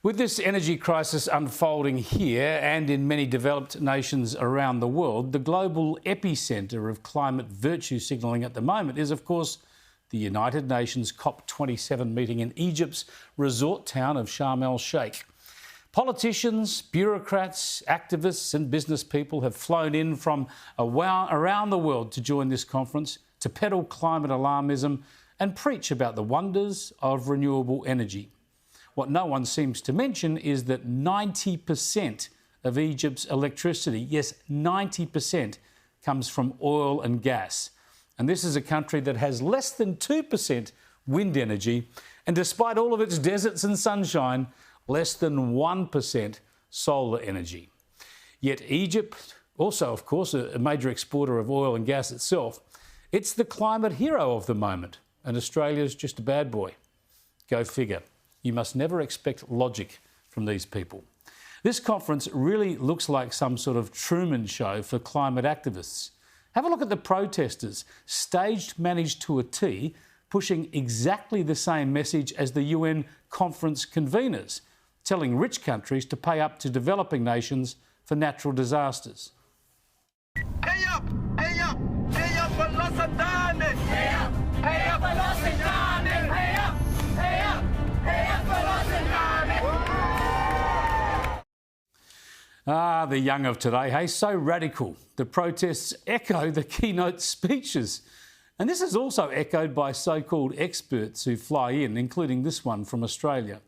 With this energy crisis unfolding here and in many developed nations around the world, the global epicentre of climate virtue signalling at the moment is, of course, the United Nations COP27 meeting in Egypt's resort town of Sharm el-Sheikh. Politicians, bureaucrats, activists and business people have flown in from around the world to join this conference to peddle climate alarmism and preach about the wonders of renewable energy. What no one seems to mention is that 90% of Egypt's electricity, yes, 90%, comes from oil and gas. And this is a country that has less than 2% wind energy, and despite all of its deserts and sunshine, less than 1% solar energy. Yet Egypt, also of course a major exporter of oil and gas itself, it's the climate hero of the moment, and Australia's just a bad boy. Go figure. You must never expect logic from these people. This conference really looks like some sort of Truman Show for climate activists. Have a look at the protesters, staged managed to a T, pushing exactly the same message as the UN conference conveners, telling rich countries to pay up to developing nations for natural disasters. Pay up! Pay up! Pay up for loss of diamond! Pay up! Pay up for loss of diamond! Pay up! Pay up! Pay up for loss of diamond! Ah, the young of today, hey, so radical. The protests echo the keynote speeches. And this is also echoed by so-called experts who fly in, including this one from Australia.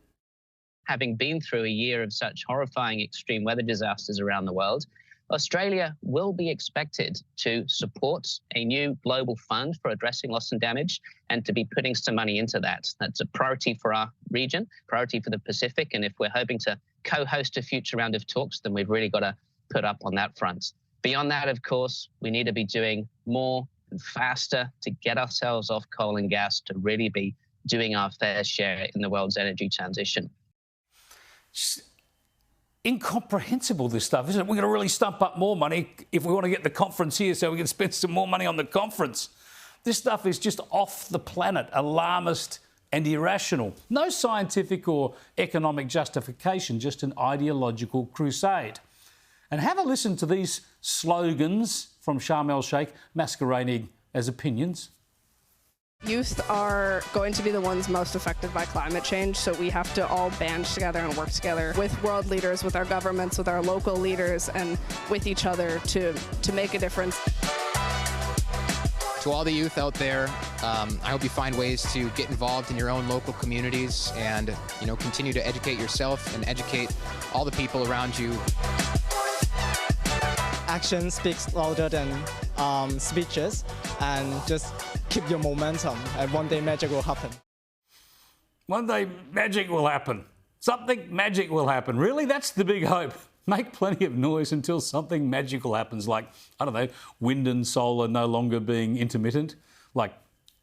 Having been through a year of such horrifying extreme weather disasters around the world, Australia will be expected to support a new global fund for addressing loss and damage and to be putting some money into that. That's a priority for our region, priority for the Pacific, and if we're hoping to co-host a future round of talks, then we've really got to put up on that front. Beyond that, of course, we need to be doing more and faster to get ourselves off coal and gas to really be doing our fair share in the world's energy transition. Incomprehensible, this stuff, isn't it? We're going to really stump up more money if we want to get the conference here so we can spend some more money on the conference. This stuff is just off the planet, alarmist and irrational. No scientific or economic justification, just an ideological crusade. And have a listen to these slogans from Sharm el-Sheikh masquerading as opinions. Youth are going to be the ones most affected by climate change, so we have to all band together and work together with world leaders, with our governments, with our local leaders, and with each other to make a difference. To all the youth out there, I hope you find ways to get involved in your own local communities and, continue to educate yourself and educate all the people around you. Action speaks louder than speeches, and just keep your momentum, and one day magic will happen. One day magic will happen. Something magic will happen. Really? That's the big hope. Make plenty of noise until something magical happens, like, I don't know, wind and solar no longer being intermittent, like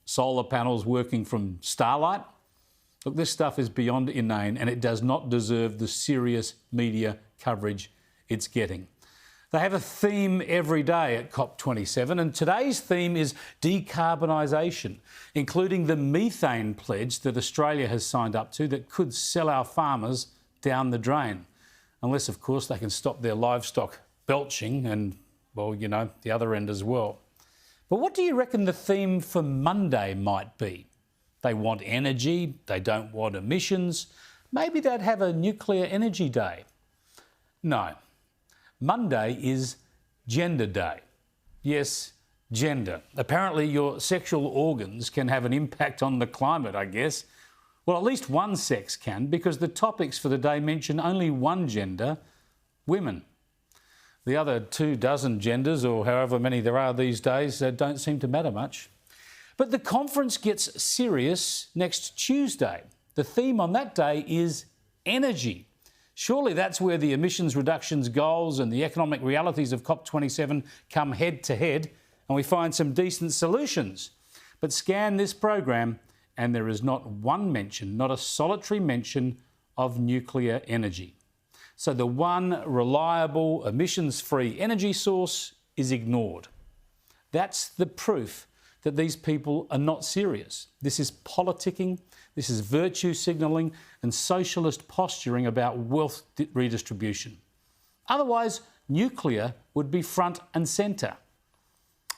solar panels working from starlight. Look, this stuff is beyond inane, and it does not deserve the serious media coverage it's getting. They have a theme every day at COP27, and today's theme is decarbonisation, including the methane pledge that Australia has signed up to that could sell our farmers down the drain. Unless, of course, they can stop their livestock belching and, well, the other end as well. But what do you reckon the theme for Monday might be? They want energy, they don't want emissions. Maybe they'd have a nuclear energy day. No. Monday is Gender Day. Yes, gender. Apparently your sexual organs can have an impact on the climate, I guess. Well, at least one sex can, because the topics for the day mention only one gender, women. The other 24 genders, or however many there are these days, don't seem to matter much. But the conference gets serious next Tuesday. The theme on that day is energy. Surely that's where the emissions reductions goals and the economic realities of COP27 come head to head, and we find some decent solutions. But scan this program and there is not one mention, not a solitary mention of nuclear energy. So the one reliable, emissions-free energy source is ignored. That's the proof that these people are not serious. This is politicking. This is virtue signalling and socialist posturing about wealth redistribution. Otherwise, nuclear would be front and centre.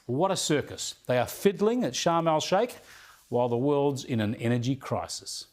What a circus. They are fiddling at Sharm el-Sheikh while the world's in an energy crisis.